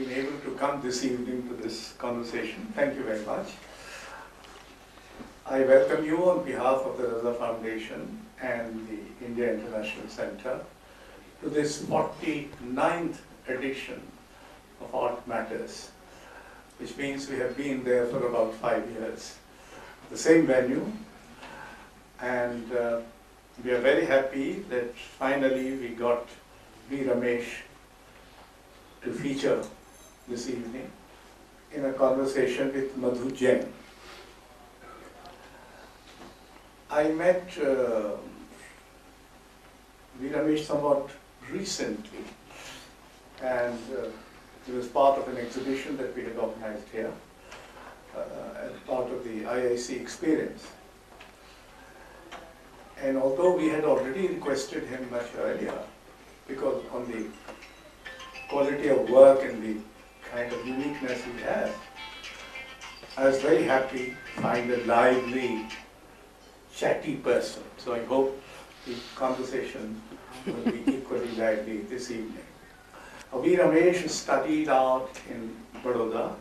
been able to come this evening to this conversation. Thank you very much. I welcome you on behalf of the Raza Foundation and the India International Center to this 49th edition of Art Matters, which means we have been there for about 5 years. The same venue, and we are very happy that finally we got V. Ramesh to feature this evening in a conversation with Madhu Jain. I met V. Ramesh somewhat recently, and he was part of an exhibition that we had organized here as part of the IIC experience. And although we had already requested him much earlier, because on the quality of work and the kind of uniqueness he has, I was very happy to find a lively, chatty person. So I hope the conversation will be equally lively this evening. V. Ramesh studied art in Baroda,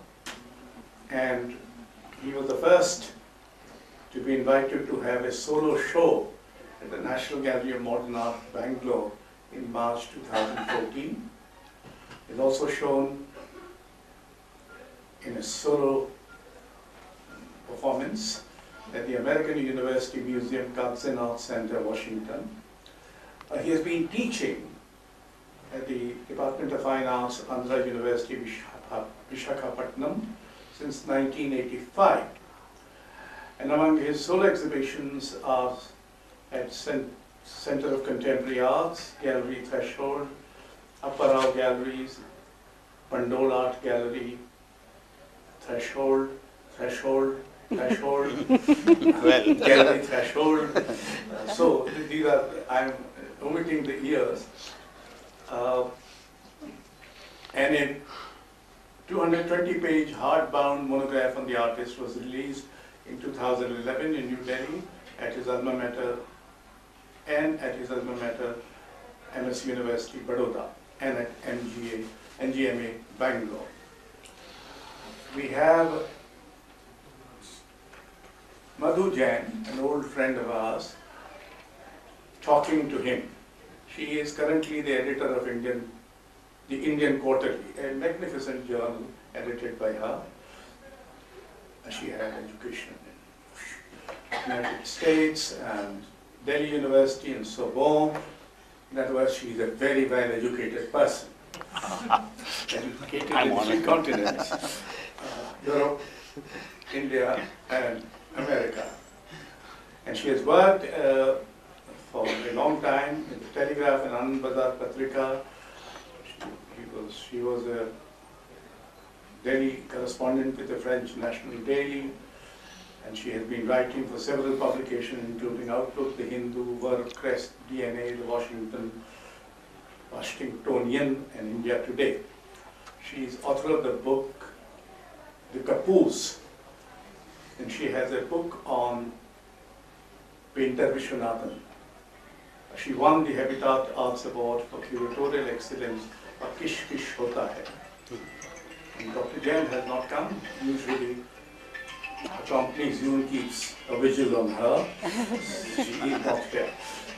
and he was the first to be invited to have a solo show at the National Gallery of Modern Art, Bangalore in March 2014. He's also shown in a solo performance at the American University Museum, Carlsen Arts Center, Washington. He has been teaching at the Department of Fine Arts, Andhra University, Visakhapatnam, since 1985. And among his solo exhibitions are at Center of Contemporary Arts, Gallery Threshold, Apparao Galleries, Pandol Art Gallery, Threshold, well, Gallery Threshold. So these are, I'm omitting the years. And a 220-page hardbound monograph on the artist was released in 2011 in New Delhi at his alma mater, MS University, Baroda, and at NGMA, Bangalore. We have Madhu Jain, an old friend of ours, talking to him. She is currently the editor of the Indian Quarterly, a magnificent journal edited by her. She had education in the United States and Delhi University and Sorbonne. In other words, she is a very well-educated person. Educated in 3 continents, Europe, India, and America. And she has worked for a long time in the Telegraph and Anand Bazar Patrika. She was a Delhi correspondent with the French National Daily, and she has been writing for several publications, including Outlook, The Hindu, Work, Crest, DNA, The Washingtonian, and India Today. She is author of the book, The Kapoors, and she has a book on painter Vishwanathan. She won the Habitat Arts Award for Curatorial Excellence for Kish Kish Hota Hai. And Dr. Jain has not come. Usually, her company Zoom keeps a vigil on her. She is not here.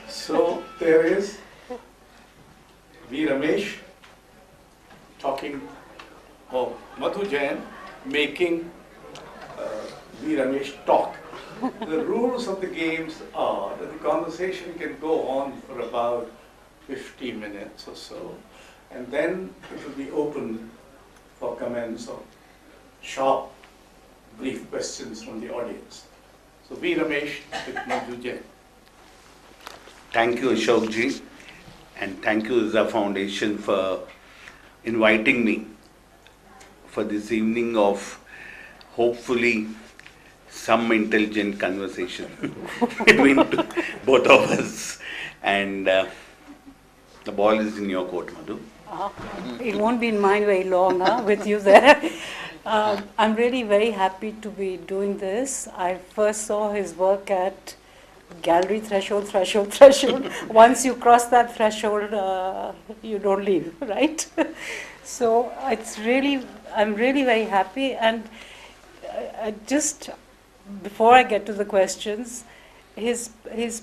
So there is V. Ramesh talking, or Madhu Jain making V. Ramesh talk. The rules of the games are that the conversation can go on for about 50 minutes or so, and then it will be open for comments or sharp, brief questions from the audience. So V. Ramesh with Madhu Jain. Thank you, Ashok ji, and thank you, Raza Foundation, for inviting me for this evening of hopefully some intelligent conversation between both of us. And the ball is in your court, Madhu. It won't be in mine very long, with you there. I'm really very happy to be doing this. I first saw his work at Gallery Threshold. Once you cross that threshold, you don't leave, right? So I'm really very happy. And just before I get to the questions, his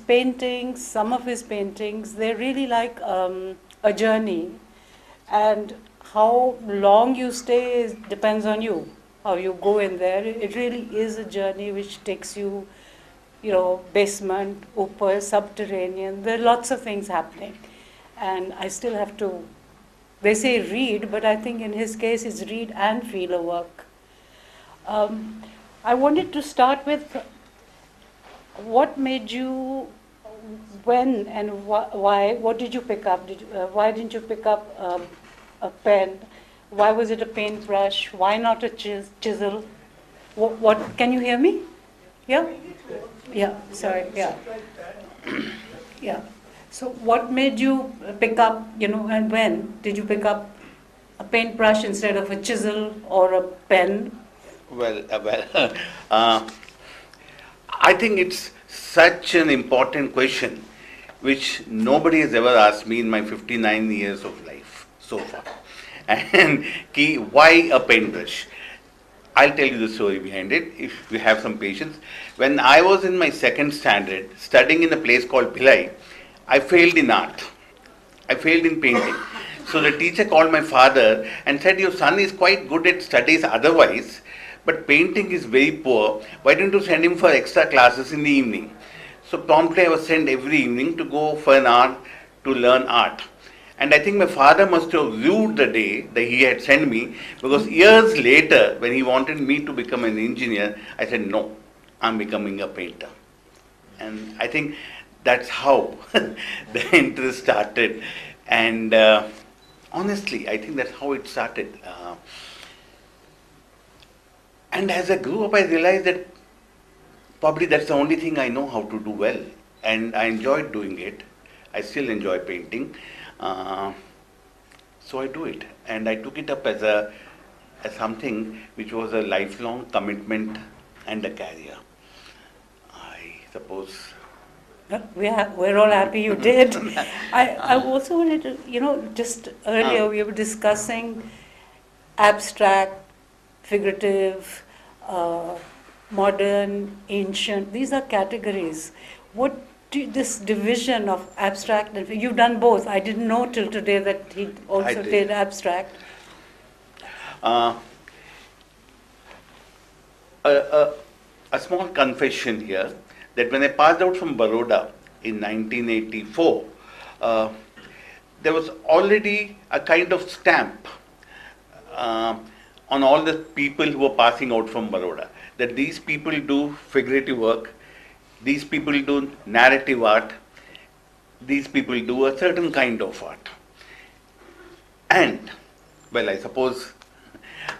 paintings, some of his paintings, they're really like a journey. And how long you stay depends on you, how you go in there. It really is a journey which takes you, basement, upper, subterranean. There are lots of things happening. And I still have to, they say read, but I think in his case it's read and feel a work. I wanted to start with what made you, when and why, what did you pick up? Why didn't you pick up a pen? Why was it a paintbrush? Why not a chisel? What can you hear me? Yeah? Yeah, sorry, yeah. Yeah. So what made you pick up, and when did you pick up a paintbrush instead of a chisel or a pen? Well, I think it's such an important question which nobody has ever asked me in my 59 years of life so far. And why a paintbrush? I'll tell you the story behind it if you have some patience. When I was in my second standard studying in a place called Pillai, I failed in art. I failed in painting. So the teacher called my father and said, your son is quite good at studies otherwise, but painting is very poor. Why don't you send him for extra classes in the evening? So promptly I was sent every evening to go for an hour to learn art. And I think my father must have viewed the day that he had sent me, because years later, when he wanted me to become an engineer, I said, no, I'm becoming a painter. And I think that's how the interest started. And honestly, I think that's how it started. And as I grew up, I realized that probably that's the only thing I know how to do well. And I enjoyed doing it. I still enjoy painting. So I do it. And I took it up as something which was a lifelong commitment and a career. I suppose. We're all happy you did. I also wanted to, just earlier we were discussing abstract, figurative, modern, ancient. These are categories. This division of abstract and you've done both. I didn't know till today that he also did abstract. A small confession here, that when I passed out from Baroda in 1984, there was already a kind of stamp on all the people who were passing out from Baroda, that these people do figurative work, these people do narrative art, these people do a certain kind of art. And, well, I suppose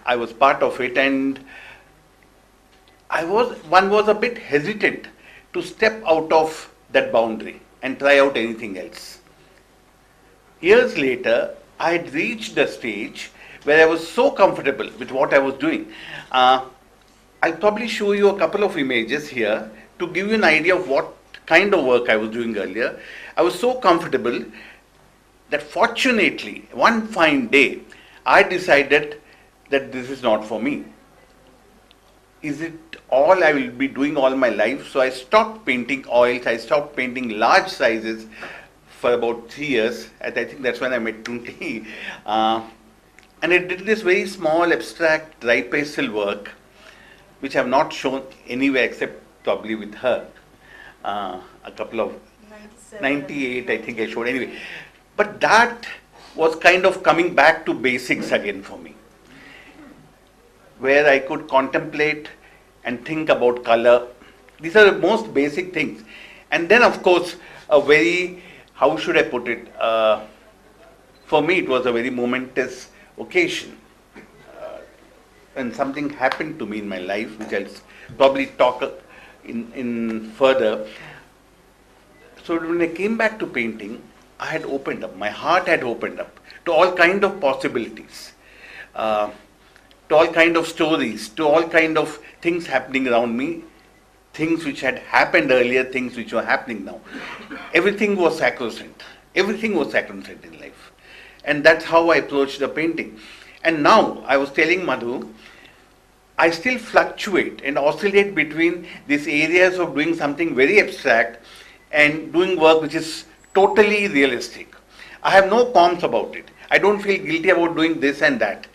I was part of it, and one was a bit hesitant to step out of that boundary and try out anything else. Years later, I had reached the stage where I was so comfortable with what I was doing. I'll probably show you a couple of images here to give you an idea of what kind of work I was doing earlier. I was so comfortable that fortunately, one fine day, I decided that this is not for me. Is it all I will be doing all my life? So I stopped painting oils, I stopped painting large sizes for about 3 years, and I think that's when I met Tunti. And I did this very small abstract dry pastel work, which I have not shown anywhere except probably with her. A couple of 98, I think I showed anyway. But that was kind of coming back to basics again for me, where I could contemplate and think about color. These are the most basic things. And then, of course, how should I put it? For me, it was a very momentous occasion. When something happened to me in my life, which I'll probably talk in further. So when I came back to painting, I had opened up, my heart had opened up to all kind of possibilities, to all kind of stories, to all kind of things happening around me, things which had happened earlier, things which were happening now. Everything was sacrosanct. Everything was sacrosanct in life. And that's how I approached the painting. And now, I was telling Madhu, I still fluctuate and oscillate between these areas of doing something very abstract and doing work which is totally realistic. I have no qualms about it. I don't feel guilty about doing this and that.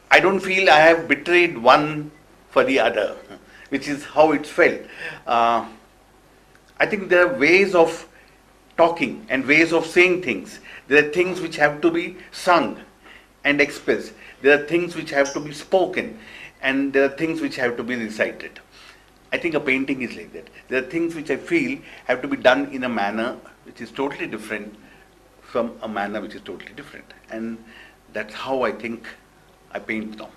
I don't feel I have betrayed one for the other, which is how it felt. I think there are ways of talking and ways of saying things. There are things which have to be sung and expressed. There are things which have to be spoken, and there are things which have to be recited. I think a painting is like that. There are things which I feel have to be done in a manner which is totally different from a manner which is totally different. And that's how I think I paint now.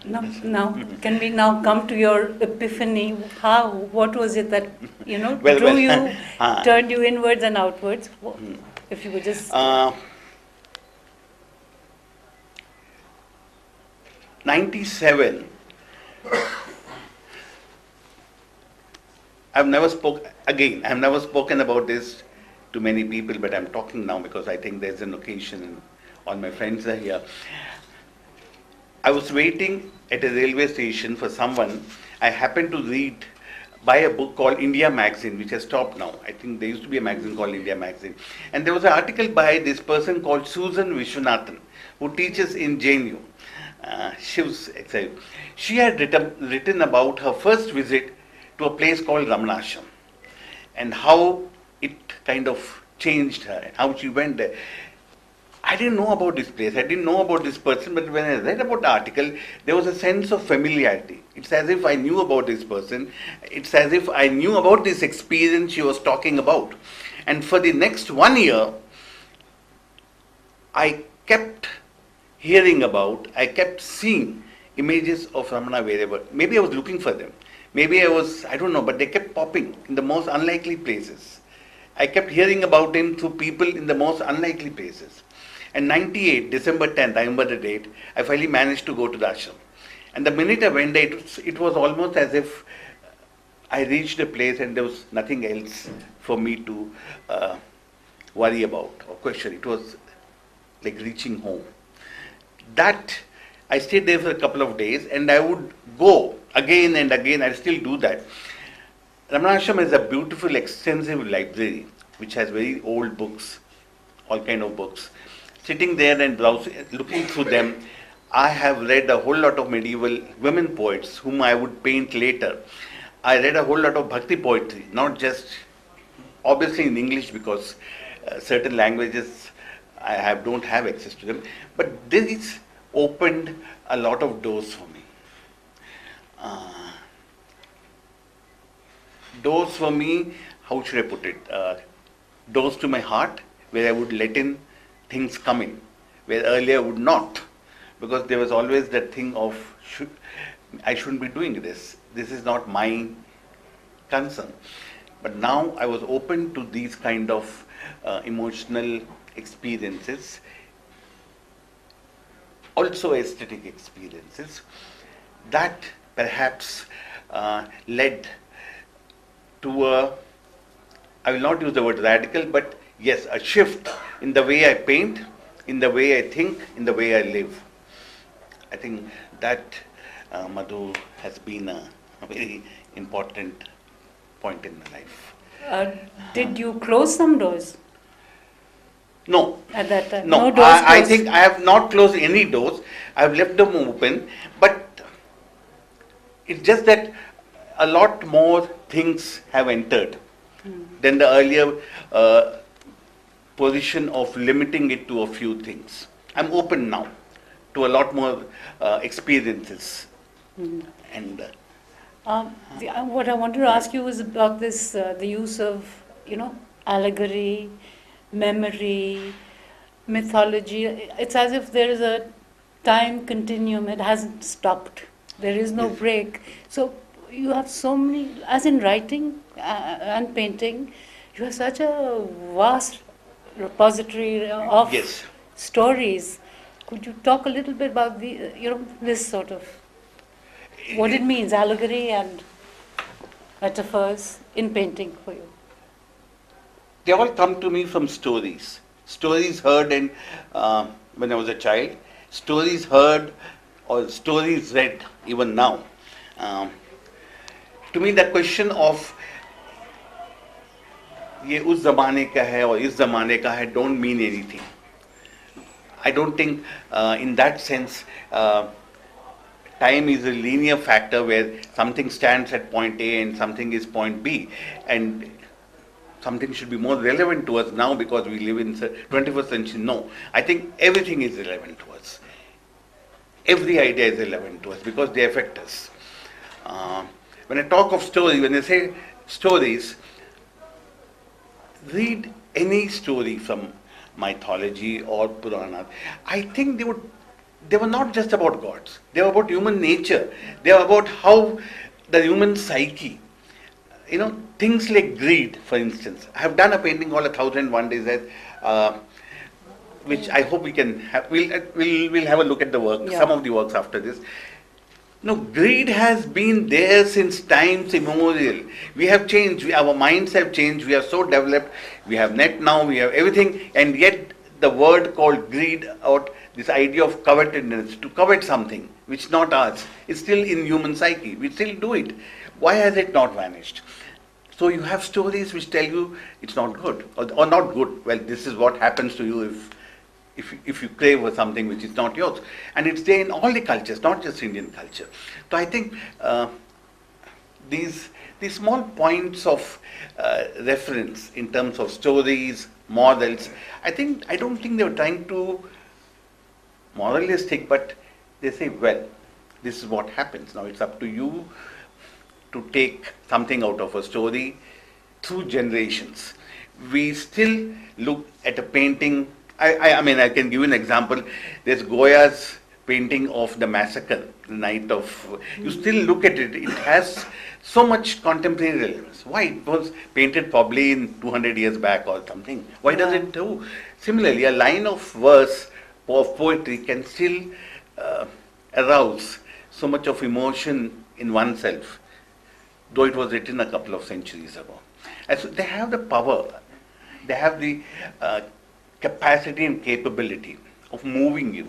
Now, can we now come to your epiphany? What was it that, Well, drew well, you, turned you inwards and outwards? If you could just... 97, I've never spoken about this to many people, but I'm talking now because I think there's an occasion and all my friends are here. I was waiting at a railway station for someone. I happened to buy a book called India Magazine, which has stopped now. I think there used to be a magazine called India Magazine. And there was an article by this person called Susan Vishwanathan, who teaches in JNU. She had written about her first visit to a place called Ramanasham and how it kind of changed her and how she went there. I didn't know about this place, I didn't know about this person, but when I read about the article, there was a sense of familiarity. It's as if I knew about this person, it's as if I knew about this experience she was talking about. And for the next 1 year, I kept seeing images of Ramana wherever. Maybe I was looking for them. Maybe I don't know, but they kept popping in the most unlikely places. I kept hearing about him through people in the most unlikely places. And 98, December 10th, I remember the date, I finally managed to go to the ashram. And the minute I went there, it was almost as if I reached a place and there was nothing else for me to worry about or question. It was like reaching home. That, I stayed there for a couple of days and I would go again and again. I still do that. Ramanasham is a beautiful, extensive library which has very old books, all kind of books. Sitting there and browsing, looking through them, I have read a whole lot of medieval women poets whom I would paint later. I read a whole lot of bhakti poetry, not just obviously in English because certain languages don't have access to them, but this opened a lot of doors for me. Doors for me, how should I put it? Doors to my heart, where I would let in things come in, where earlier I would not, because there was always that thing of I shouldn't be doing this. This is not my concern. But now I was open to these kind of emotional experiences, also aesthetic experiences, that perhaps led to I will not use the word radical, but yes, a shift in the way I paint, in the way I think, in the way I live. I think that, Madhu, has been a very important point in my life. Did you close some doors? No. At that time? No, No doors closed? I think I have not closed any doors. I have left them open, but it's just that a lot more things have entered than the earlier position of limiting it to a few things. I'm open now to a lot more experiences. And what I wanted to ask you was about this, the use of, allegory, memory, mythology. It's as if there is a time continuum. It hasn't stopped. There is no break. So you have so many, as in writing and painting, you have such a vast repository of stories. Could you talk a little bit about this sort of, what it means, allegory and metaphors in painting for you? They all come to me from stories heard when I was a child, stories heard or stories read even now. Um, to me, the question of ये उस ज़माने का है और इस ज़माने का है don't mean anything. I don't think in that sense time is a linear factor where something stands at point A and something is point B, and something should be more relevant to us now because we live in the 21st century. No, I think everything is relevant to us. Every idea is relevant to us because they affect us. When I talk of stories, when I say stories, read any story from mythology or Puranas. I think they were not just about gods. They were about human nature. They were about how the human psyche, things like greed, for instance. I have done a painting called 1001 Days, which I hope we can have. We'll have a look at the work, some of the works after this. No, greed has been there since times immemorial. We have changed. Our minds have changed. We are so developed. We have net now. We have everything, and yet the word called greed, or this idea of covetedness, to covet something which is not ours, is still in human psyche. We still do it. Why has it not vanished? So you have stories which tell you it's not good or not good. Well, this is what happens to you if you crave for something which is not yours. And it's there in all the cultures, not just Indian culture. So I think these small points of reference in terms of stories, models, I don't think they were trying to moralistic, but they say, well, this is what happens. Now it's up to you to take something out of a story through generations. We still look at a painting. I mean, I can give you an example. There's Goya's painting of the massacre, the night of. You still look at it. It has so much contemporary relevance. Why? It was painted probably in 200 years back or something. Why does it do? Similarly, a line of verse of poetry can still arouse so much of emotion in oneself, though it was written a couple of centuries ago. And so they have the power. They have the capacity and capability of moving you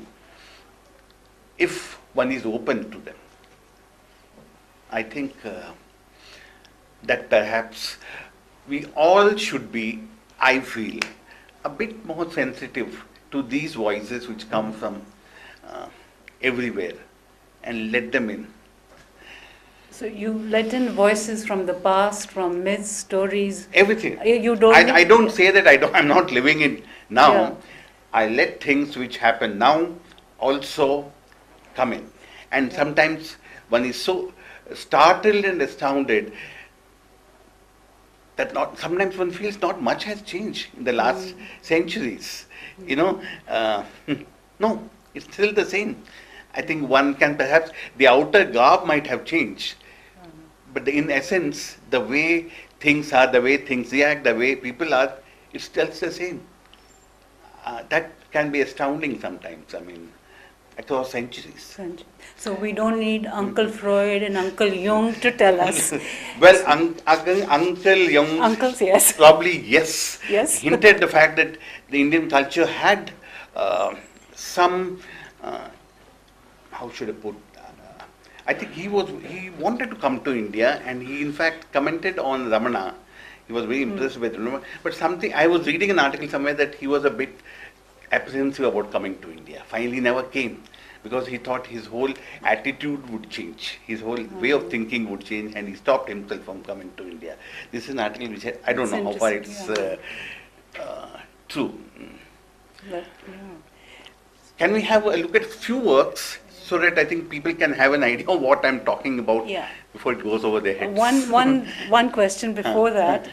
if one is open to them. I think that perhaps we all should be, I feel, a bit more sensitive to these voices which come from everywhere and let them in. So you let in voices from the past, from myths, stories. Everything. You don't. I don't say that I'm not living it now. Yeah. I let things which happen now also come in. And sometimes one is so startled and astounded that sometimes one feels not much has changed in the last centuries. No, it's still the same. I think one can perhaps, the outer garb might have changed, but in essence, the way things are, the way things react, the way people are, it's still the same. That can be astounding sometimes, across centuries. So we don't need Uncle Freud and Uncle Jung to tell us. Well, Uncle Jung, Uncles, yes. probably yes, hinted Yes. the fact that the Indian culture had some, how should I put, I think he wanted to come to India, and he in fact commented on Ramana. He was very impressed with Ramana. But I was reading an article somewhere that he was a bit apprehensive about coming to India. Finally never came because he thought his whole attitude would change, his whole way of thinking would change, and he stopped himself from coming to India. This is an article which I don't know how far it's true. But, Can we have a look at few works so that I think people can have an idea of what I'm talking about before it goes over their heads? One question before that.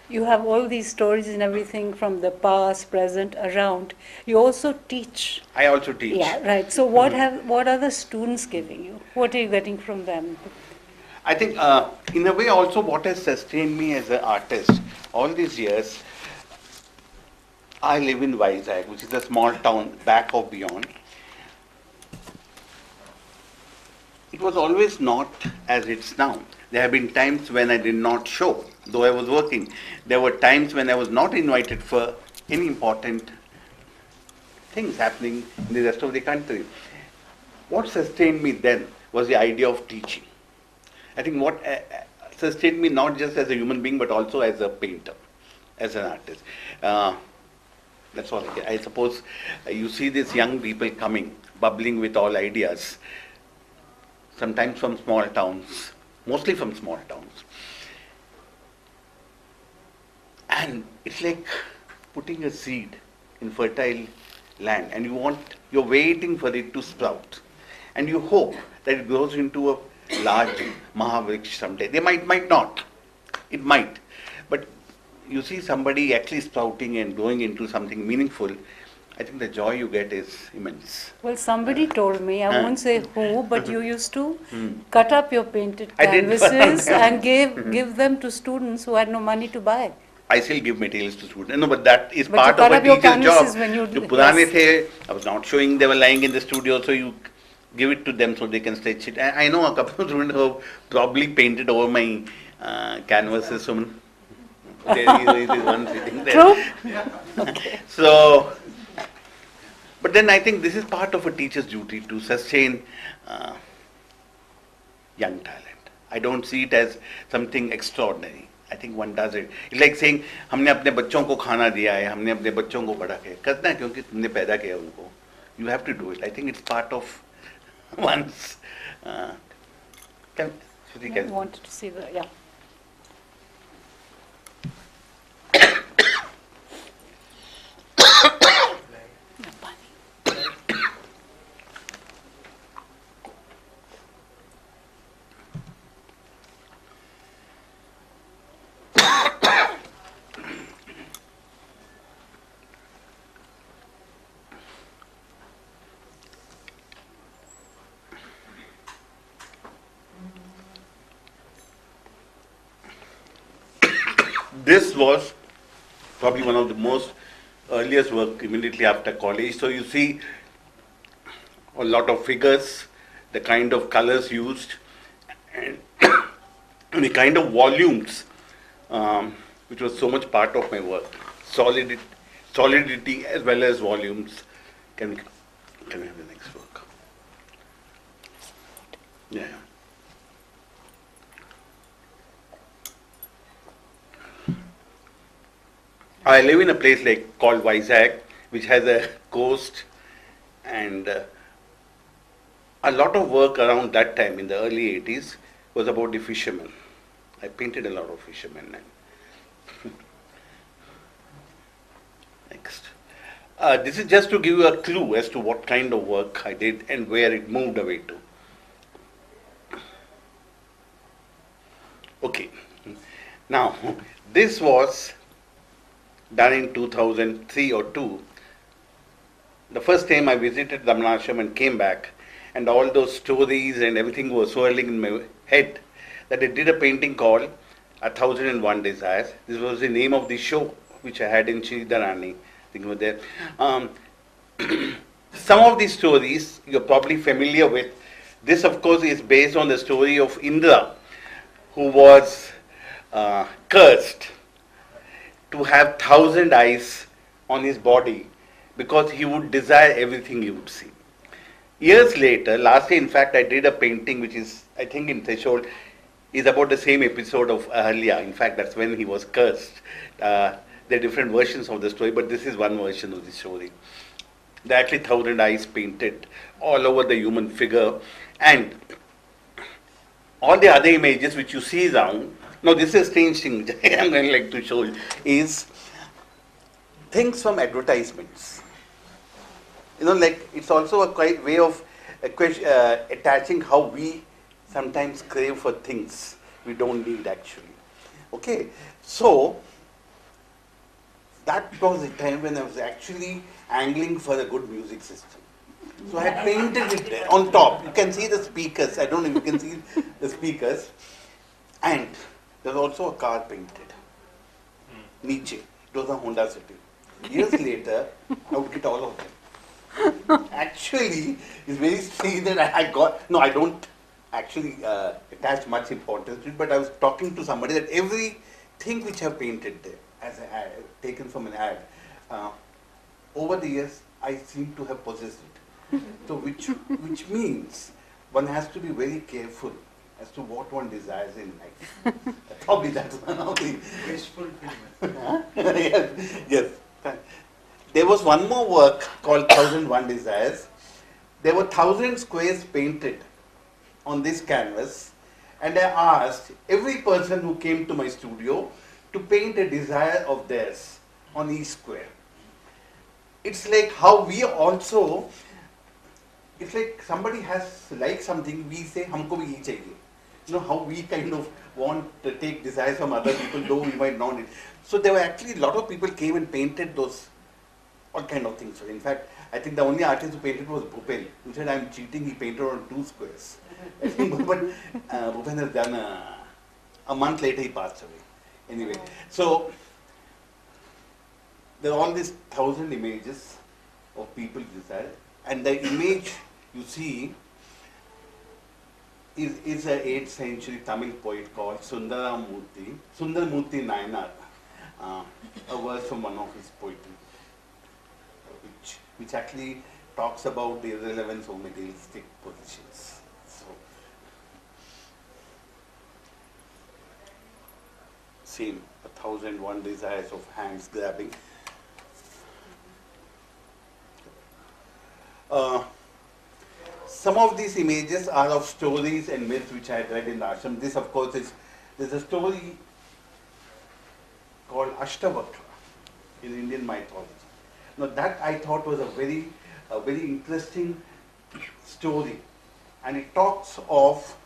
You have all these stories and everything from the past, present, around. You also teach. I also teach. Yeah, right. So what are the students giving you? What are you getting from them? I think in a way also what has sustained me as an artist all these years, I live in Vizag, which is a small town back of beyond. It was always not as it's now. There have been times when I did not show, though I was working. There were times when I was not invited for any important things happening in the rest of the country. What sustained me then was the idea of teaching. I think what sustained me not just as a human being but also as a painter, as an artist. That's all. I suppose you see these young people coming, bubbling with all ideas, sometimes from small towns, mostly from small towns. And it's like putting a seed in fertile land, and you're waiting for it to sprout. And you hope that it grows into a large Mahavriksha someday. They might not. It might. But you see somebody actually sprouting and growing into something meaningful, I think the joy you get is immense. Well, somebody told me, I won't say who, but you used to Hmm. cut up your painted I did. canvases and give them to students who had no money to buy. I still give materials to students. No, but that is But part you of cut a up your teacher's job. canvases when you जो do- पुराने yes. थे, I was not showing, they were lying in the studio, so you give it to them so they can stretch it. I know a couple of students who have probably painted over my canvases. So there is one sitting there. True? So, but then I think this is part of a teacher's duty to sustain young talent. I don't see it as something extraordinary. I think one does it. It's like saying, हमने अपने बच्चों को खाना दिया है, हमने अपने बच्चों को बड़ा किया, करना है क्योंकि तुमने पैदा किया उनको. You have to do it. I think it's part of one's. Shruti, I can- wanted to see the, yeah. This was probably one of the most earliest work immediately after college. So you see a lot of figures, the kind of colors used, and the kind of volumes, which was so much part of my work. Solidity as well as volumes. Can we have the next work? Yeah. I live in a place called Vizag, which has a coast, and a lot of work around that time in the early 80s was about the fishermen. I painted a lot of fishermen. Next. This is just to give you a clue as to what kind of work I did and where it moved away to. Okay. Now, this was done in 2003 or 2. The first time I visited Damanashram and came back, and all those stories and everything was swirling in my head, that I did a painting called 1001 Desires. This was the name of the show which I had in Chiridarani. I think over there. Some of these stories you're probably familiar with. This, of course, is based on the story of Indra, who was cursed to have 1,000 eyes on his body because he would desire everything he would see. Years later, last year in fact I did a painting which is, I think in Threshold, is about the same episode of Ahalya. In fact, that's when he was cursed. There are different versions of the story, but this is one version of the story. There are actually 1,000 eyes painted all over the human figure, and all the other images which you see around. Now, this is a strange thing I'm going to like to show you, is things from advertisements. You know, like it's also a quite way of attaching how we sometimes crave for things we don't need actually. Okay, so that was the time when I was actually angling for a good music system. So I had painted it there on top. You can see the speakers. I don't know if you can see the speakers. And there's also a car painted. Niche. It was a Honda City. Years later, I would get all of them. Actually, it's very strange that I got. No, I don't actually attach much importance to it, but I was talking to somebody that everything which I've painted there, as an ad, taken from an ad, over the years, I seem to have possessed it. So which means one has to be very careful as to what one desires in life. Probably that's one of the Wasteful yes, yes. There was one more work called 1001 Desires. There were 1,000 squares painted on this canvas, and I asked every person who came to my studio to paint a desire of theirs on each square. It's like how we also, it's like somebody has liked something, we say, humko bhi ye chahiye. You know, how we kind of want to take desires from other people, though we might not. So there were actually a lot of people came and painted those, all kind of things. So in fact, I think the only artist who painted was Bhupel, who said, I'm cheating, he painted on 2 squares. I think, but Bhupel has done a month later he passed away. Anyway, so there are all these 1,000 images of people's desire, and the image you see is an 8th century Tamil poet called Sundaramurthy Nayanar, a verse from one of his poetry, which actually talks about the irrelevance of materialistic positions. So, same, 1001 desires of hands grabbing. Some of these images are of stories and myths which I had read in the ashram. This, of course, there's a story called Ashtavakra in Indian mythology. Now that I thought was a very interesting story, and it talks of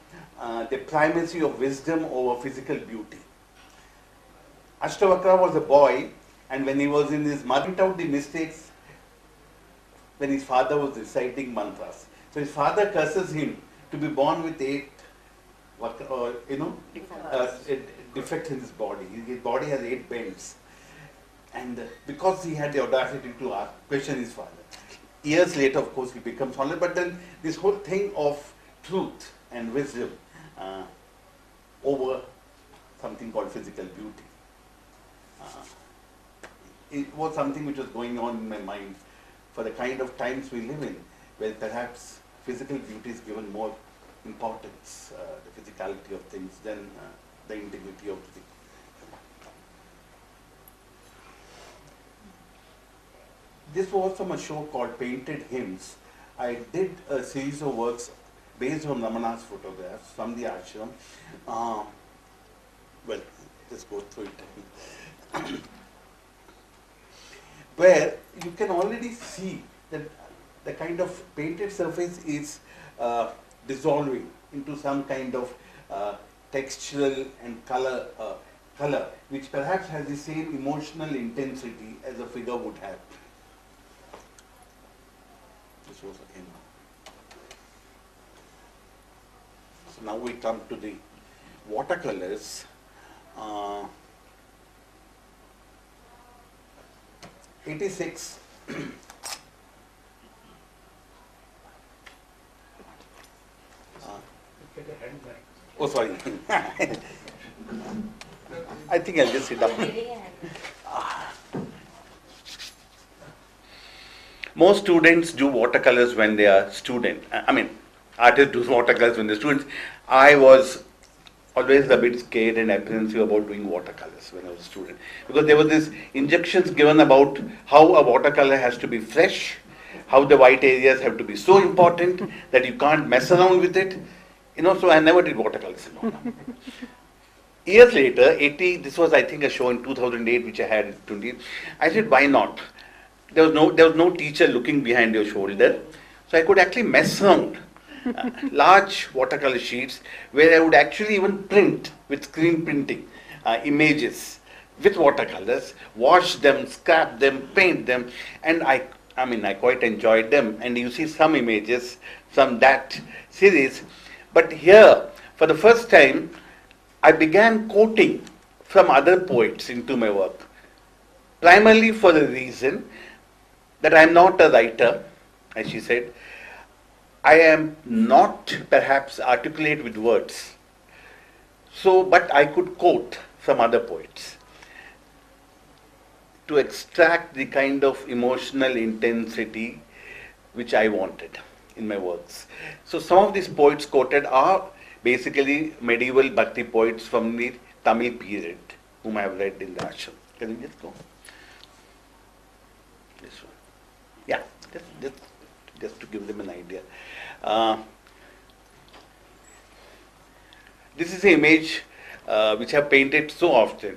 the primacy of wisdom over physical beauty. Ashtavakra was a boy, and when he was in his mother, he pointed out the mistakes when his father was reciting mantras. So his father curses him to be born with 8 defects in his body. His body has 8 bends. And because he had the audacity to question his father. Years later, of course, he becomes honest. But then this whole thing of truth and wisdom over something called physical beauty. It was something which was going on in my mind for the kind of times we live in, where perhaps physical beauty is given more importance, the physicality of things, than the integrity of the. This was from a show called Painted Hymns. I did a series of works based on Ramana's photographs from the ashram. Well, just go through it. Where you can already see that the kind of painted surface is dissolving into some kind of textural and color, which perhaps has the same emotional intensity as a figure would have. This was again. So now we come to the watercolors. 86. Oh, sorry. I think I'll just sit up. Most students do watercolors when they are student. I mean, artists do watercolors when they're students. I was always a bit scared and apprehensive about doing watercolors when I was a student, because there were these injunctions given about how a watercolor has to be fresh, how the white areas have to be so important that you can't mess around with it. So I never did watercolors. Years later, this was I think a show in 2008 which I had at 20. I said, why not? There was no teacher looking behind your shoulder, so I could actually mess around. Large watercolor sheets where I would actually even print with screen printing images with watercolors, wash them, scrap them, paint them, and I quite enjoyed them. And you see some images from that series. But here, for the first time, I began quoting from other poets into my work, primarily for the reason that I am not a writer, as she said. I am not perhaps articulate with words, but I could quote from other poets. to extract the kind of emotional intensity which I wanted in my works. So some of these poets quoted are basically medieval bhakti poets from the Tamil period, whom I have read in the ashram. Can you just go? This one. Yeah, just to give them an idea. This is an image which I have painted so often.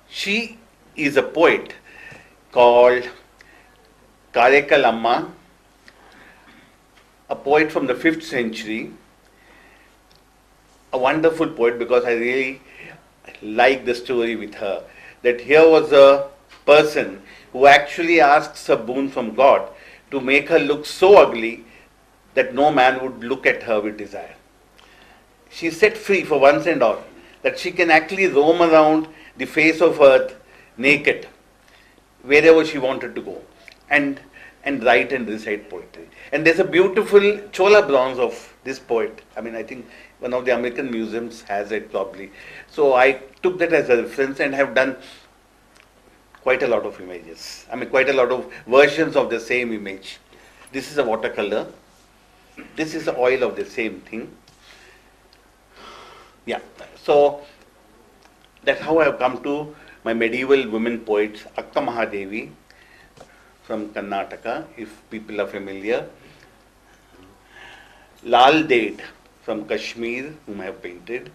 She is a poet called Karaikal Amma, a poet from the 5th century, a wonderful poet because I really like the story with her. That here was a person who actually asks a boon from God to make her look so ugly that no man would look at her with desire. She is set free for once and all, that she can actually roam around the face of earth naked, wherever she wanted to go, and write and recite poetry. And there's a beautiful chola bronze of this poet. I mean, I think one of the American museums has it probably. So I took that as a reference and have done quite a lot of images. I mean, quite a lot of versions of the same image. This is a watercolor. This is the oil of the same thing. Yeah. So that's how I have come to my medieval women poets, Akka Mahadevi from Karnataka, if people are familiar. Lal Ded from Kashmir, whom I have painted.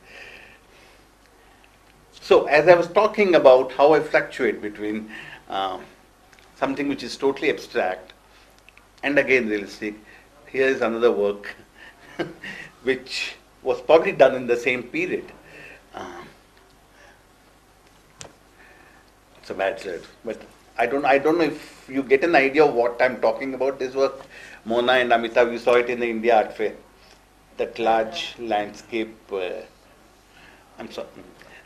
So, as I was talking about how I fluctuate between something which is totally abstract and again realistic, here is another work which was probably done in the same period. It's a bad shirt, but I don't know if you get an idea of what I'm talking about. This work, Mona and Amitav, you saw it in the India Art Fair. That large landscape. I'm sorry.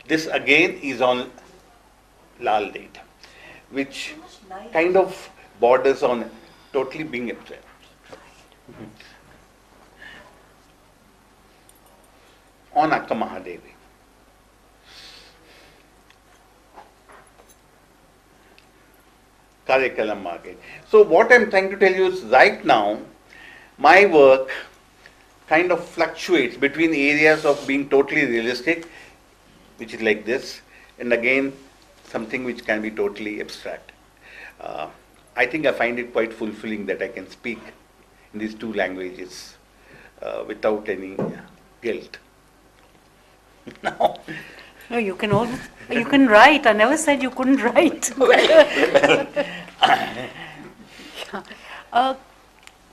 This again is on Lal Ded, which kind of borders on totally being abstract. On Akka Mahadevi. Karaikal Amma again. So what I'm trying to tell you is right now, my work kind of fluctuates between areas of being totally realistic, which is like this, and again something which can be totally abstract. I think I find it quite fulfilling that I can speak in these two languages without any guilt. Now, No, you can write. I never said you couldn't write.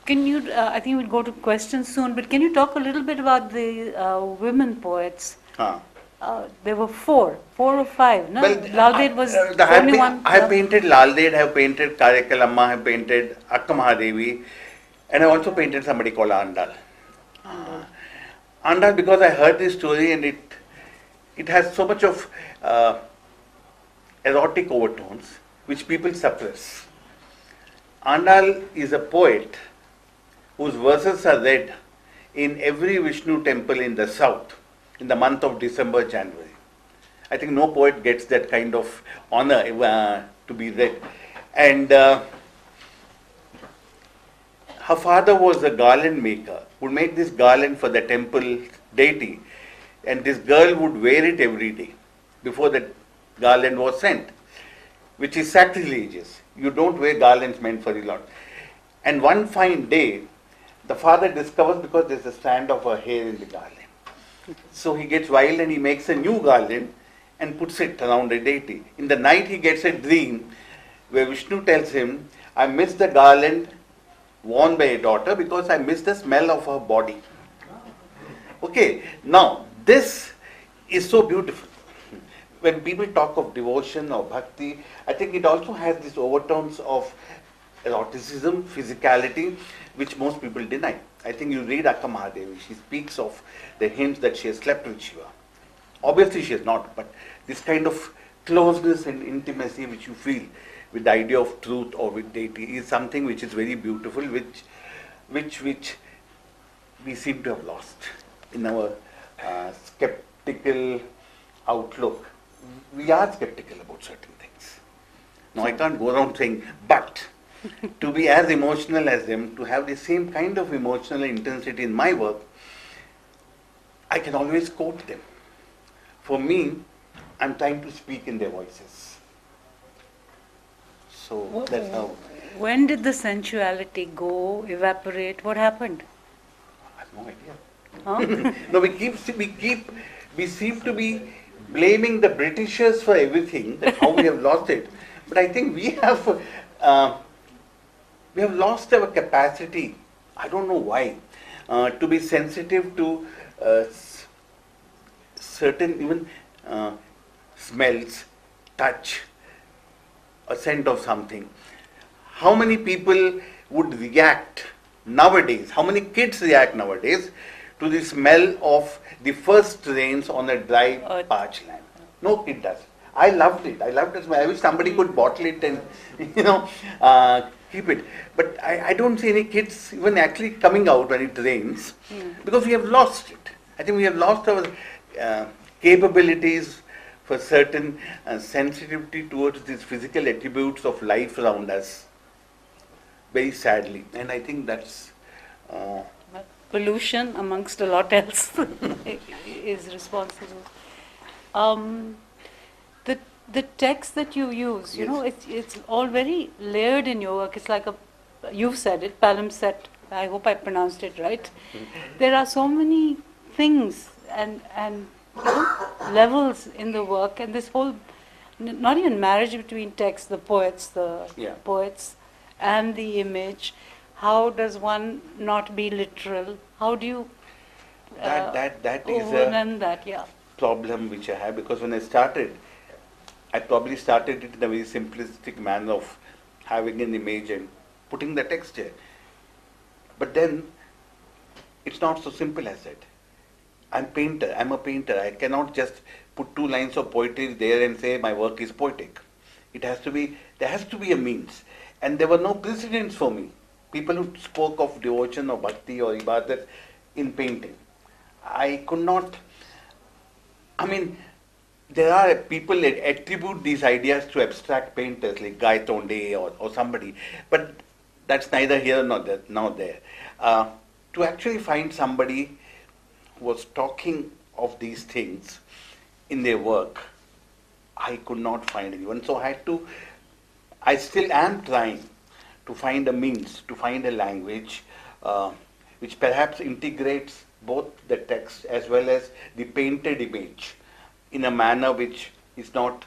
Can you? I think we'll go to questions soon. But can you talk a little bit about the women poets? There were four or five. No, Lal Ded was only one. I have painted Lal Ded, I have painted Karaikal Amma, I have painted Akka Mahadevi, and I also painted somebody called Andal. Andal, because I heard this story and it has so much of erotic overtones which people suppress. Andal is a poet whose verses are read in every Vishnu temple in the south in the month of December, January. I think no poet gets that kind of honor to be read. And her father was a garland maker, would make this garland for the temple deity, and this girl would wear it every day before the garland was sent, which is sacrilegious. You don't wear garlands meant for the Lord. And one fine day, the father discovers, because there's a strand of her hair in the garland. So he gets wild and he makes a new garland and puts it around the deity. In the night he gets a dream where Vishnu tells him, I miss the garland worn by a daughter because I miss the smell of her body. Okay, now this is so beautiful. When people talk of devotion or bhakti, I think it also has these overtones of eroticism, physicality, which most people deny. I think you read Akka Mahadevi, she speaks of the hints that she has slept with Shiva. Obviously she has not, but this kind of closeness and intimacy which you feel with the idea of truth or with deity is something which is very beautiful, which we seem to have lost in our skeptical outlook we are skeptical about certain things. Now I can't go around saying, but to be as emotional as them, to have the same kind of emotional intensity in my work, I can always quote them. For me, I'm trying to speak in their voices. So that's how. When did the sensuality go, evaporate? What happened? I have no idea. Huh? No, we seem to be blaming the Britishers for everything, that how we have lost it. But I think we have lost our capacity. I don't know why, to be sensitive to certain even smells, touch, a scent of something. How many people would react nowadays? How many kids react nowadays to the smell of the first rains on a dry, parched land? No kid does. I loved it. I loved the smell. I wish somebody could bottle it and, keep it. But I don't see any kids even actually coming out when it rains, because we have lost it. I think we have lost our capabilities for certain sensitivity towards these physical attributes of life around us, very sadly. And I think that's Pollution, amongst a lot else, is responsible. The text that you use, it's all very layered in your work. It's like you've said it, palimpsest. I hope I pronounced it right. There are so many things and levels in the work, and this whole, not even marriage between text, the poets and the image. How does one not be literal? How do you that is a that? problem which I have, because when I probably started it in a very simplistic manner of having an image and putting the text there. But then it's not so simple as that. I'm a painter. I cannot just put 2 lines of poetry there and say my work is poetic. There has to be a means. And there were no precedents for me. People who spoke of devotion or bhakti or ibadat in painting. I could not, there are people that attribute these ideas to abstract painters like Guy Tonde or somebody, but that's neither here nor there. To actually find somebody who was talking of these things in their work, I could not find anyone. So I still am trying to find a means, to find a language which perhaps integrates both the text as well as the painted image in a manner which is not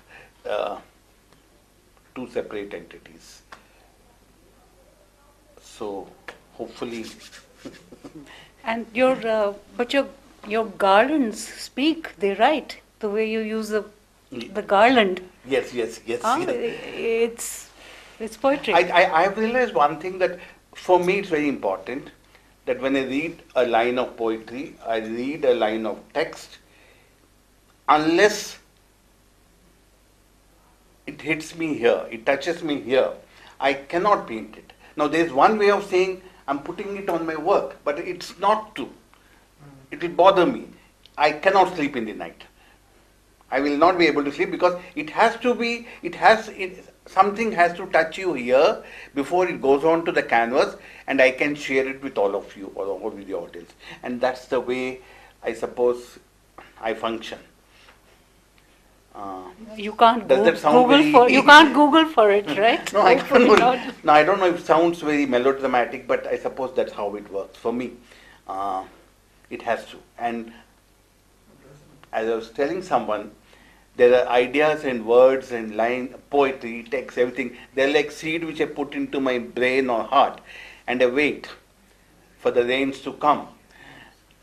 2 separate entities. So hopefully. And your garlands speak. They write the way you use the garland. Yes. It's poetry. I've realized one thing, that for me it's very important that when I read a line of poetry, I read a line of text, unless it hits me here, it touches me here, I cannot paint it. Now there's one way of saying I'm putting it on my work, but it's not true. It will bother me. I cannot sleep in the night. I will not be able to sleep, because something has to touch you here before it goes on to the canvas, and I can share it with all of you or with the audience. And that's the way I suppose I function. You can't Google for it, right? No, I don't know. No, I don't know if it sounds very melodramatic, but I suppose that's how it works for me. It has to. And as I was telling someone, there are ideas and words and line, poetry, text, everything. They're like seed which I put into my brain or heart, and I wait for the rains to come.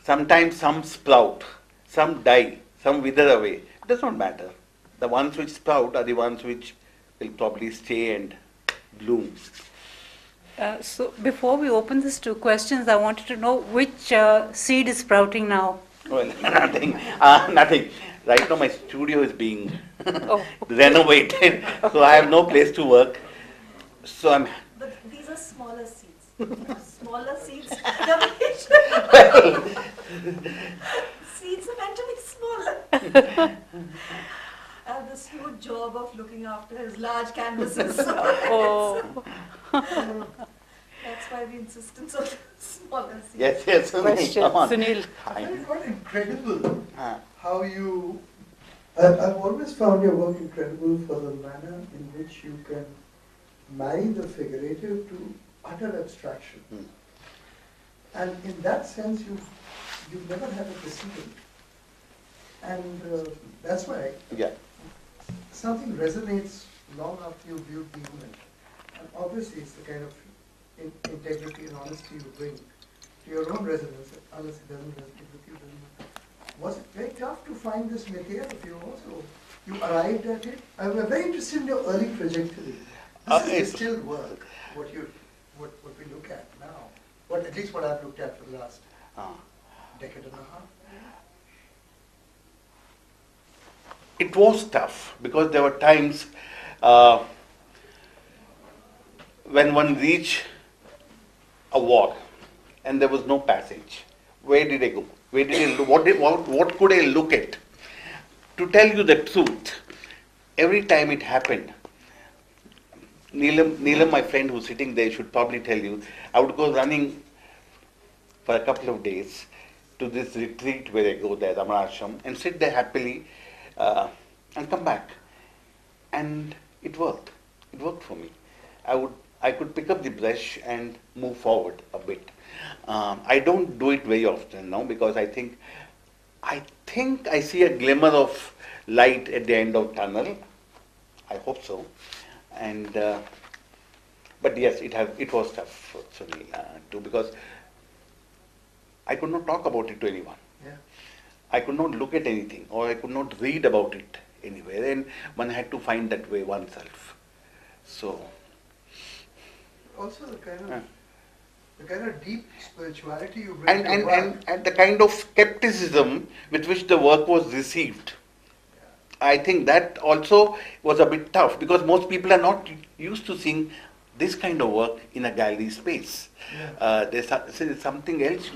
Sometimes some sprout, some die, some wither away. It does not matter. The ones which sprout are the ones which will probably stay and bloom. So before we open this to questions, I wanted to know which seed is sprouting now. Well, nothing. Right now my studio is being renovated, so I have no place to work. So I'm. But these are smaller seeds. Smaller seeds. Seeds are meant to be smaller. had this huge job of looking after his large canvases. Oh, That's why the insistence of smaller seats. Yes, question, come on. Sunil. I find it quite incredible Ah. how you. I've always found your work incredible for the manner in which you can marry the figurative to utter abstraction. Hmm. And in that sense, you've never had a precedent. And that's why Yeah. something resonates long after you viewed the image. And obviously, it's the kind of integrity and honesty you bring to your own resonance, unless it doesn't resonate with you. Was it very tough to find this material of yours, or you arrived at it? I'm very interested in your early trajectory. This is distilled work, what we look at now. At least what I've looked at for the last decade and a half. It was tough because there were times when one reached a wall and there was no passage. Where did I go? Where did I look? What could I look at? To tell you the truth, every time it happened, Neelam, my friend who's sitting there, should probably tell you, I would go running for a couple of days to this retreat where I go there, Ramarasham, and sit there happily and come back. And it worked. It worked for me. I could pick up the brush and move forward a bit. I don't do it very often now because I think I see a glimmer of light at the end of tunnel. I hope so. And but yes, it was tough for me too, because I could not talk about it to anyone. Yeah. I could not look at anything, or I could not read about it anywhere, and one had to find that way oneself. So. Also the kind of deep spirituality you bring to work. And the kind of skepticism with which the work was received. I think that also was a bit tough because most people are not used to seeing this kind of work in a gallery space. Yeah. There's something else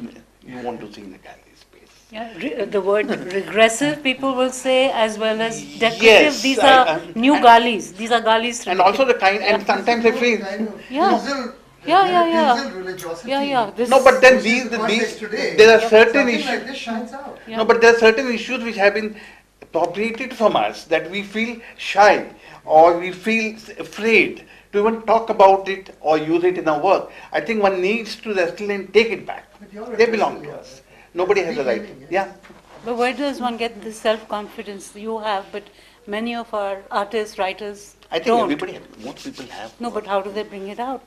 you want to see in a gallery space. Yeah, the word regressive, people will say, as well as decorative. Yes, These are new galleys. These are galleys. And also the kind, and sometimes I feel, Kind of Yeah. tinsel- Yeah. tinsel religiosity. Yeah. This, no, but then Which is the context today. there are certain Something issues. like this shines out. Yeah. No, but there are certain issues which have been appropriated from us that we feel shy or we feel afraid to even talk about it or use it in our work. I think one needs to wrestle and take it back. But you're They belong to addressing us. it. Nobody has a right. Reclaiming, Yeah. yes. But where does one get the self-confidence you have, but many of our artists, writers I think don't? everybody, most people have. No, but how do they bring it out?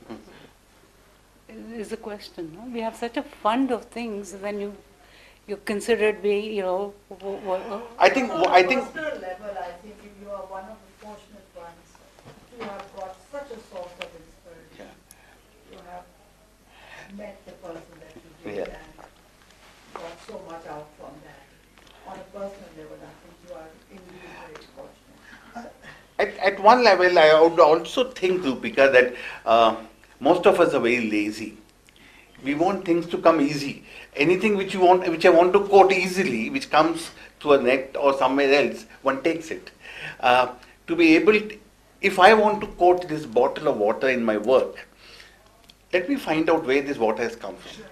Is the question. No? We have such a fund of things when you're considered being, I think. On a personal level, I think you are one of the fortunate ones to have got such a source of inspiration. Yeah. You have met the person that you did Yeah. and got so much out from that. On a personal level, I think you are indeed very fortunate. At one level, I would also think, Rupika, that most of us are very lazy. We want things to come easy. Anything which I want to quote easily, which comes through a net or somewhere else, one takes it. To be able, if I want to quote this bottle of water in my work, let me find out where this water has come from.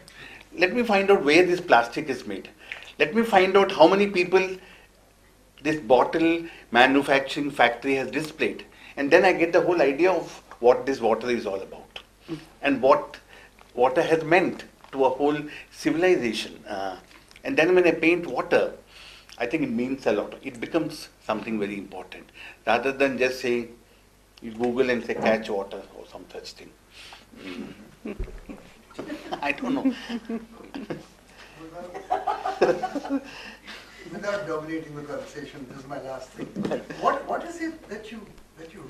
Let me find out where this plastic is made. Let me find out how many people this bottle manufacturing factory has displayed. And then I get the whole idea of what this water is all about and what water has meant to a whole civilization. And then when I paint water, I think it means a lot. It becomes something very important rather than just say, you Google and say catch water or some such thing. I don't know. Without dominating the conversation, this is my last thing. What is it that you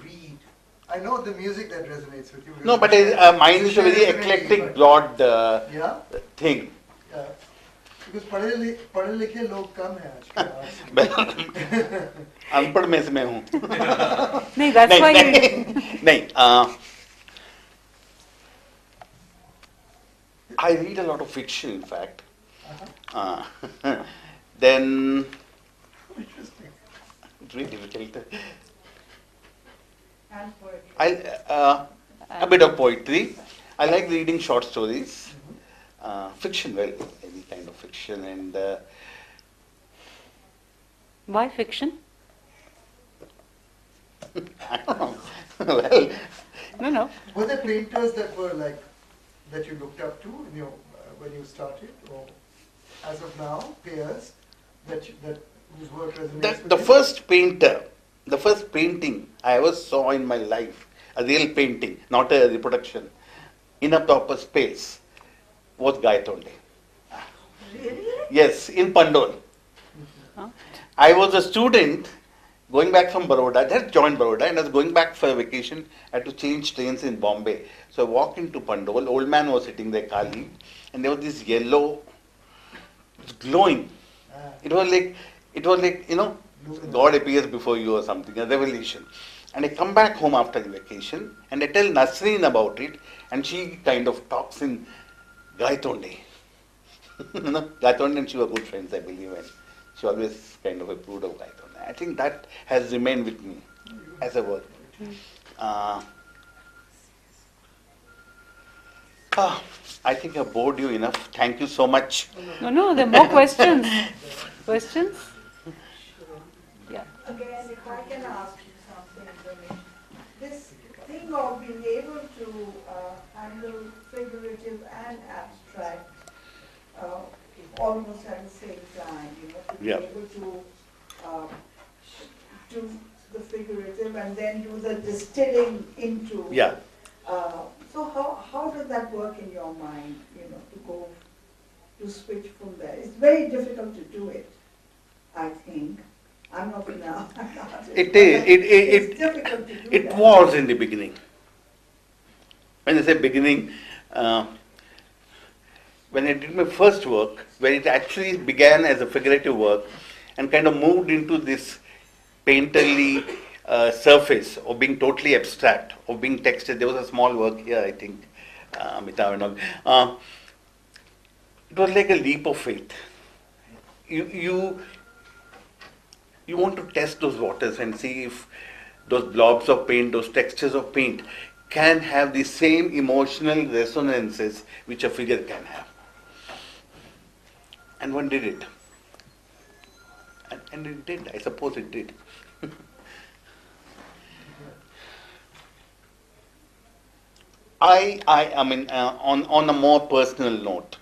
read? I know the music that resonates with you. No, but mine is a very eclectic, broad Yeah? thing. Yeah. Because पढ़े लिखे लोग कम हैं आजकल। अनपढ़ में से मैं हूँ। No, that's why नहीं, I read a lot of fiction, in fact. Then Interesting. very difficult. And poetry. A bit of poetry. I like reading short stories. Fiction, well, any kind of fiction. And Why fiction? I don't know. Well, No. Were there painters that were like, that you looked up to in your, when you started, or as of now, peers that whose work resonates with the you? first painter, the first painting I ever saw in my life, a real painting, not a reproduction, in a proper space, was Gayatonde. Really? Yes, in Pandol. Huh? I was a student going back from Baroda, just joined Baroda, and I was going back for a vacation. I had to change trains in Bombay. So I walked into Pandol, old man was sitting there, Kali, and there was this yellow, it was glowing. It was like, God appears before you or something, a revelation. And I come back home after the vacation, and I tell Nasreen about it, and she kind of talks in Gayatonde. Gayatonde and she were good friends, I believe, and she always kind of approved of Gayatonde. I think that has remained with me as a work. I think I bored you enough. Thank you so much. No, there are more questions. Questions? Yeah. Again, if I can ask you something, Ramesh, this thing of being able to handle figurative and abstract almost at the same time, to be Yeah. able to do the figurative and then do the distilling into. Yeah. So how does that work in your mind, to switch from there? It's very difficult to do it, I think. I'm not now. It is. It's difficult to do It that. was in the beginning. When I say beginning, when I did my first work, when it actually began as a figurative work and kind of moved into this painterly surface of being totally abstract, of being texted. There was a small work here, I think, Mitav and all. It was like a leap of faith. You want to test those waters and see if those blobs of paint, those textures of paint can have the same emotional resonances which a figure can have. And one did it. And it did, I suppose it did. I mean, on a more personal note,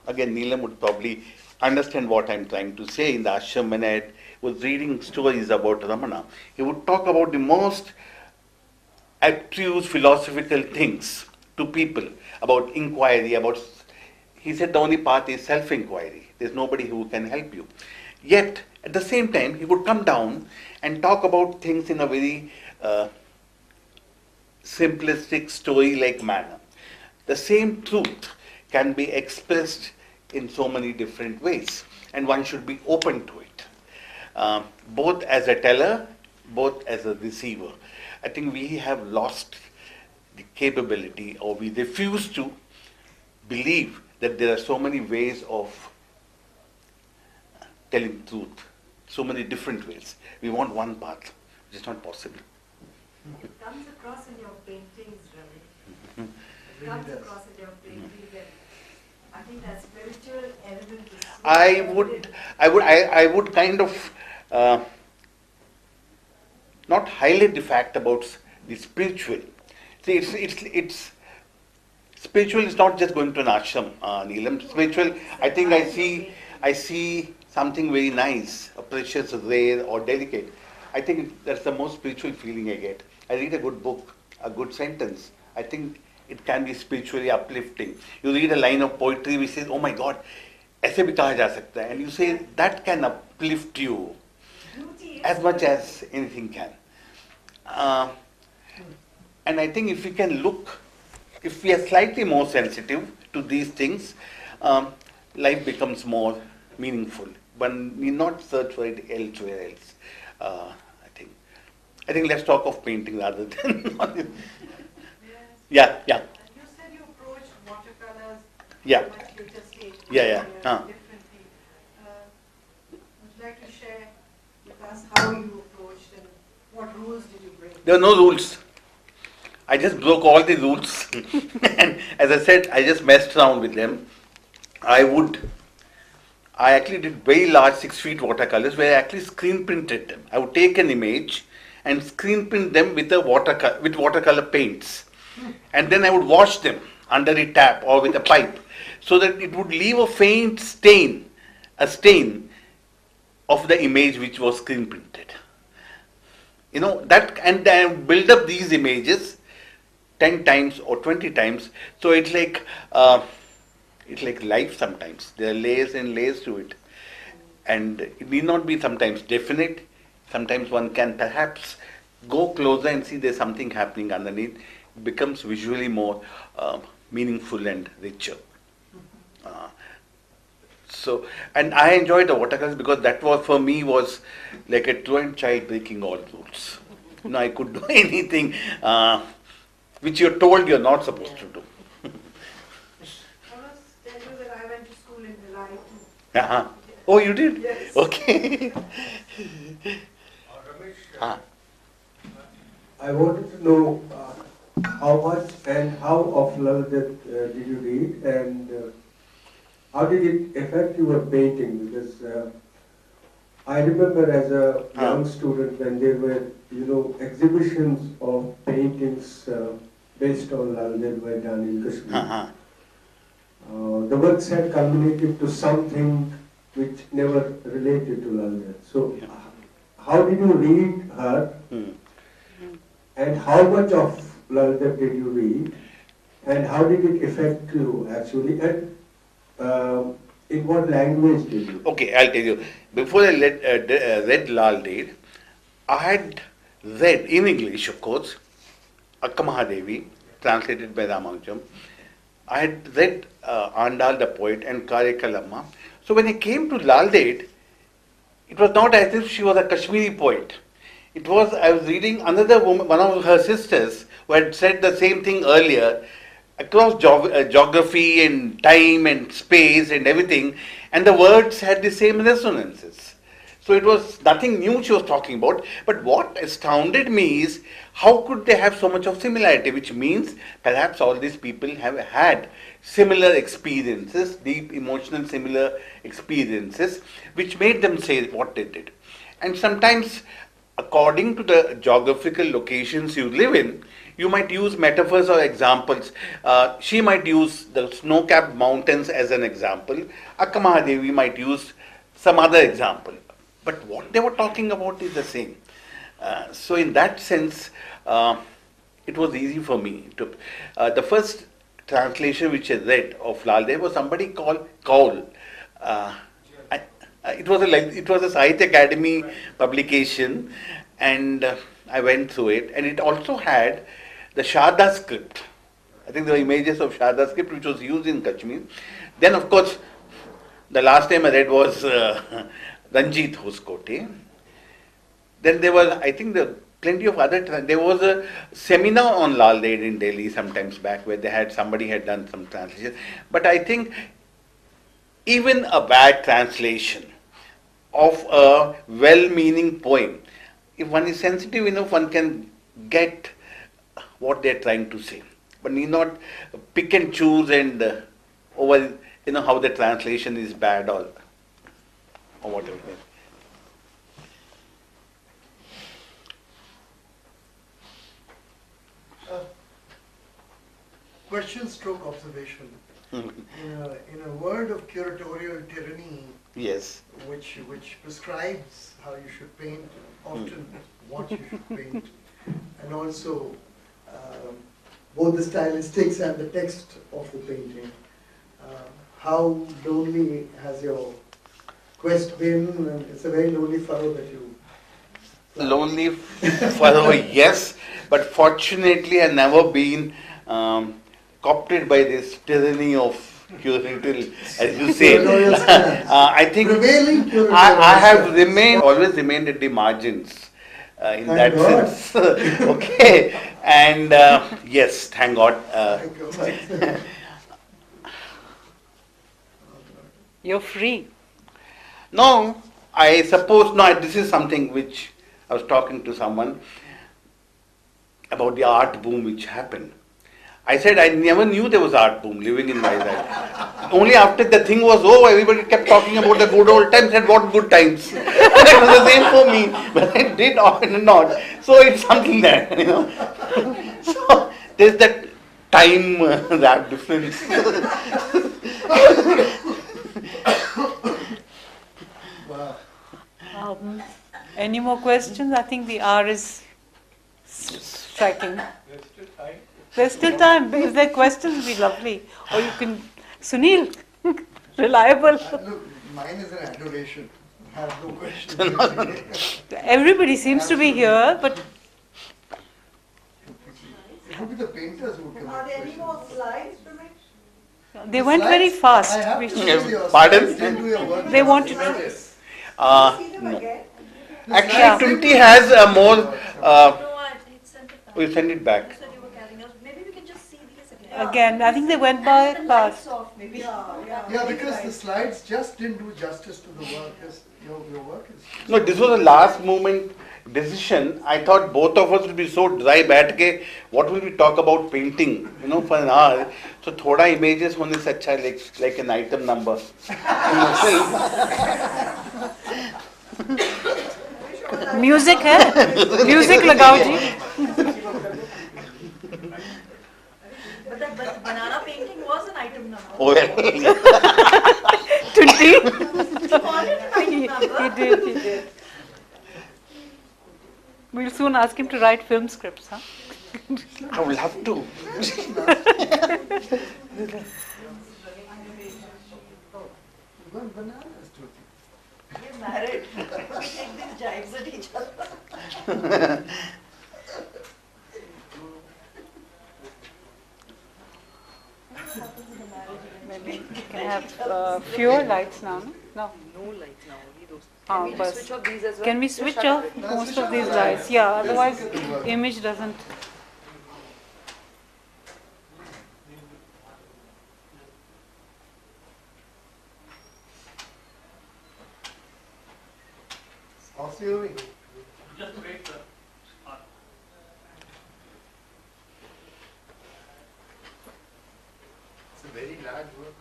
again, Neelam would probably understand what I'm trying to say. In the ashram, when I was reading stories about Ramana, he would talk about the most abstruse philosophical things to people, about inquiry, he said the only path is self-inquiry. There's nobody who can help you. Yet, at the same time, he would come down and talk about things in a very simplistic, story-like manner. The same truth can be expressed in so many different ways, and one should be open to it, both as a teller, both as a receiver. I think we have lost the capability, or we refuse to believe that there are so many ways of telling truth, so many different ways. We want one path, which is not possible. It comes across in your paintings, Ravi. It Really comes does. across in your paintings, and I think that spiritual element is so I would kind of not highlight the fact about the spiritual. See, it's spiritual is not just going to an ashram, Neelam. Spiritual, I think I see something very nice, a precious, rare, or delicate. I think that's the most spiritual feeling I get. I read a good book, a good sentence. I think it can be spiritually uplifting. You read a line of poetry which says, "Oh my God, ऐसे भी कहा जा सकता है," and you say that can uplift you beauty is as much as anything can. And I think if we can look, if we are slightly more sensitive to these things, life becomes more meaningful. One need not search for it elsewhere else. I think let's talk of painting rather than. Yes. Yeah. And you said you approach watercolors Yeah. at a much later stage. Yeah. Differently. us how you approached and what rules did you break? There were no rules. I just broke all the rules. And as I said, I just messed around with them. I actually did very large 6 feet watercolors where I actually screen printed them. I would take an image and screen print them with watercolor paints. And then I would wash them under a tap or with a pipe so that it would leave a faint stain, of the image which was screen printed. You know, that, and then build up these images 10 times or 20 times. So it's like life sometimes. There are layers and layers to it. And it need not be sometimes definite. Sometimes one can perhaps go closer and see there's something happening underneath. It becomes visually more meaningful and richer. So, and I enjoyed the watercolors because that was, for me, was like a truant child breaking all rules. You know, I could do anything which you're told you're not supposed to do. I must tell you that I went to school in July too. Uh-huh. Oh, you did? Yes. Okay. Ramesh, I wanted to know how much and how of Lalita did you read, and how did it affect your painting? Because I remember as a young student when there were, exhibitions of paintings based on Lalita were done in Kashmir. Uh-huh. The works had culminated to something which never related to Lalita. So, how did you read her? And how much of Lalita did you read? And how did it affect you actually? And in what language did you? Okay, I'll tell you. Before I read Lal Ded, I had read, in English of course, Akka Mahadevi, translated by Ramanujam. I had read Andal the poet and Karekalamma. So when I came to Lal Ded, it was not as if she was a Kashmiri poet. It was, I was reading another woman, one of her sisters, who had said the same thing earlier, across geography and time and space and everything, and the words had the same resonances. So it was nothing new she was talking about, but what astounded me is how could they have so much of similarity, which means perhaps all these people have had similar experiences, deep emotional similar experiences, which made them say what they did. And sometimes, according to the geographical locations you live in, you might use metaphors or examples. She might use the snow-capped mountains as an example. Akka Mahadevi might use some other example. But what they were talking about is the same. So in that sense, it was easy for me to. The first translation which I read of Lal Ded was somebody called Kaul. It was a Sahitya Academy publication, and I went through it, and it also had the Sharda script. I think there were images of Sharda script which was used in Kashmir. Then of course, the last time I read was Ranjit Hoskote. Then there was, I think, plenty of other. There was a seminar on Lal Ded in Delhi sometimes back where somebody had done some translation. But I think even a bad translation of a well-meaning poem, if one is sensitive enough, one can get what they're trying to say. But need not pick and choose and how the translation is bad or whatever. Question stroke observation. In a world of curatorial tyranny, Yes. which prescribes how you should paint, often what you should paint, and also both the stylistics and the text of the painting. How lonely has your quest been? And it's a very lonely furrow that you. Lonely furrow, yes, but fortunately I've never been co-opted by this tyranny of curatorial, as you say. I think Prevailing curatorial I have stance. always remained at the margins in Thank that God. sense. Okay, and yes, thank God. Thank you. You're free. No, I suppose, no, this is something which I was talking to someone about the art boom which happened. I said I never knew there was art boom living in Vizag. Only after the thing was over, everybody kept talking about the good old times. Said what good times? It was the same for me, but I did on and not. So it's something there, you know. So there's that time that difference. Wow. Any more questions? I think the hour is striking. There's still time. If there are questions, it'd be lovely. Or you can, Sunil, reliable. Look, mine is an adoration. I have no questions. Everybody seems to be here, but It would be the painters who come Are up there with any more slides from it? they went very fast. I have We to should- say your Pardon? slides didn't do your work. They want to- Tremendous. See them No. again? Actually, Yeah. 20 has a more. No, I sent it back. We send it back. You said you were carrying out. Maybe we can just see these again. Again, I think they went by And the lights fast. off, maybe. Yeah, because the slides just didn't do justice to the work. Your work is. No, this was a last moment decision. I thought both of us would be so dry बैठ के what will we talk about painting, you know, for an hour. So थोड़ा images होने से अच्छा like an item number. Music है? Music लगाओ जी. But that banana painting was an item number. Oh, yeah. Tunti? You called it an item number. He did, he did. We'll soon ask him to write film scripts, huh? I will have to. Bananas, Jyoti. We're married. We take these jibes at each other. Maybe we can have fewer lights now, no? No. No lights now, only those. Ah, Can we bus. just switch off these as well? Can we Just switch shut off most of these lights? Yeah, otherwise image doesn't. How's the doing? It's a very large work.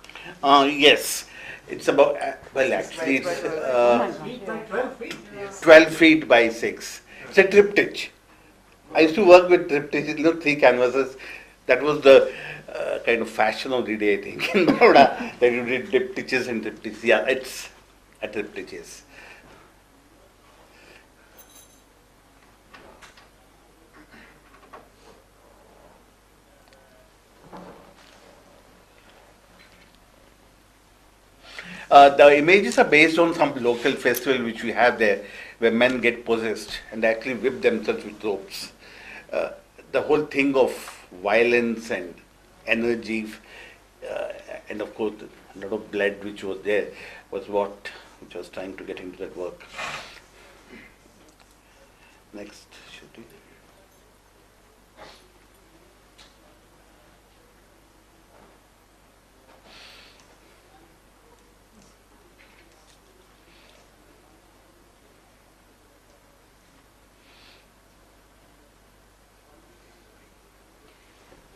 Yes, it's about, well actually it's Oh my God. 12 feet by 6. It's a triptych. I used to work with triptychs, you know, 3 canvases. That was the kind of fashion of the day, I think, in Baroda, that you did diptychs and triptychs. Yeah, it's a triptych, yes. The images are based on some local festival which we have there, where men get possessed and actually whip themselves with ropes. The whole thing of violence and energy, and of course a lot of blood which was there, was what which was trying to get into that work. Next, Shruti.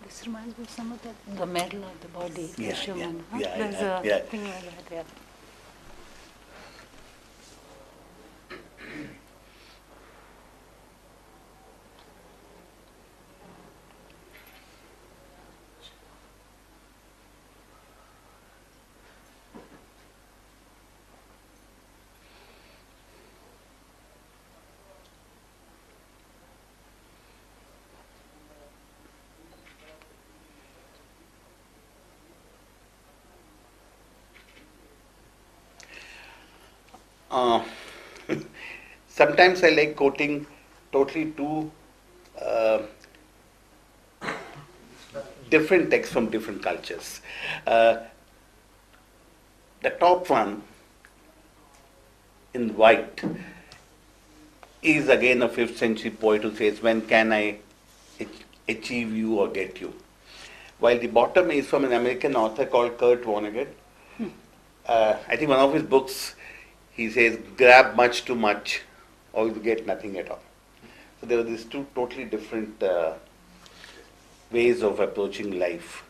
This reminds me of some of the medal of the body, the Yeah, human. yeah, yeah, There's yeah, a yeah. thing like that, yeah. Sometimes I like quoting totally two different texts from different cultures. The top one in white is again a 5th century poet who says, "When can I achieve you or get you?" While the bottom is from an American author called Kurt Vonnegut. I think one of his books, he says, grab much too much or you get nothing at all. So there are these two totally different ways of approaching life.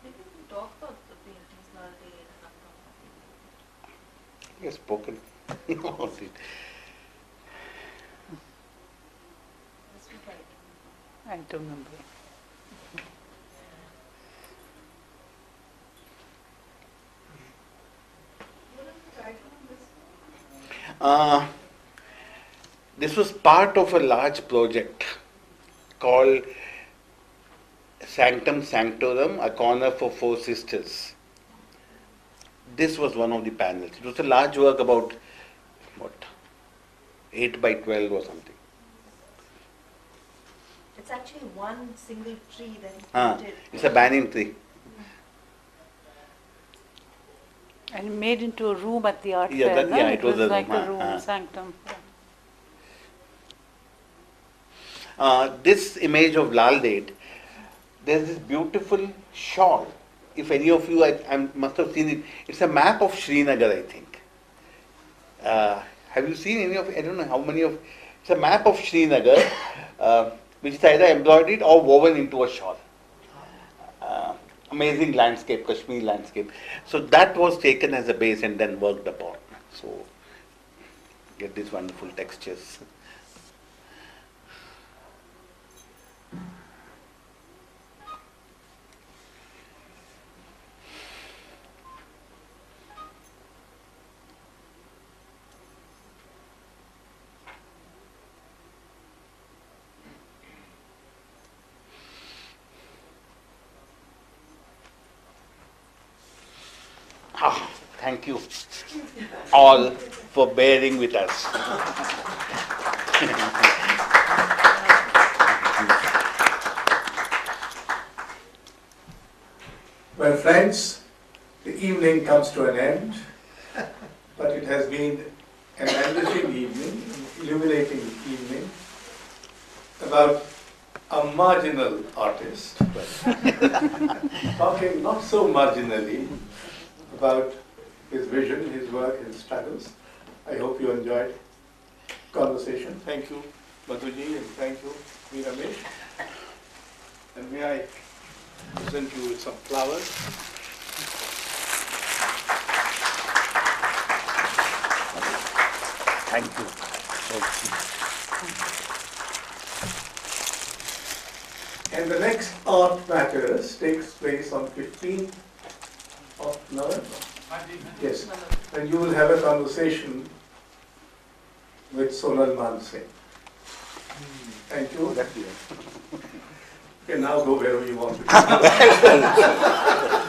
Maybe we can talk about the paintings nowadays. He has spoken. This was right. I don't remember. What is the title of this? This was part of a large project called Sanctum Sanctorum, a corner for four sisters. This was one of the panels. It was a large work about, 8 by 12 or something. It's actually one single tree that he painted. It's a banyan tree. And made into a room at the art Yeah, fair. that- no? yeah, it was a like room, a room, huh. sanctum. This image of Lal Date, there's this beautiful shawl. If any of you, I must have seen it. It's a map of Srinagar, I think. Have you seen any of? I don't know how many of. It's a map of Srinagar, which is either embroidered or woven into a shawl. Amazing landscape, Kashmir landscape. So that was taken as a base and then worked upon. So get these wonderful textures. Thank you all for bearing with us. Well, friends, the evening comes to an end, but it has been an enriching evening, illuminating evening about a marginal artist, talking not so marginally about his vision, his work, his struggles. I hope you enjoyed the conversation. Thank you, Madhu Jain, and thank you, RAMESH. And may I present you with some flowers. Thank you. And the next Art Matters takes place on 15th of November. Yes, and you will have a conversation with Sonal Mansingh. Thank you. You can now go wherever you want to go.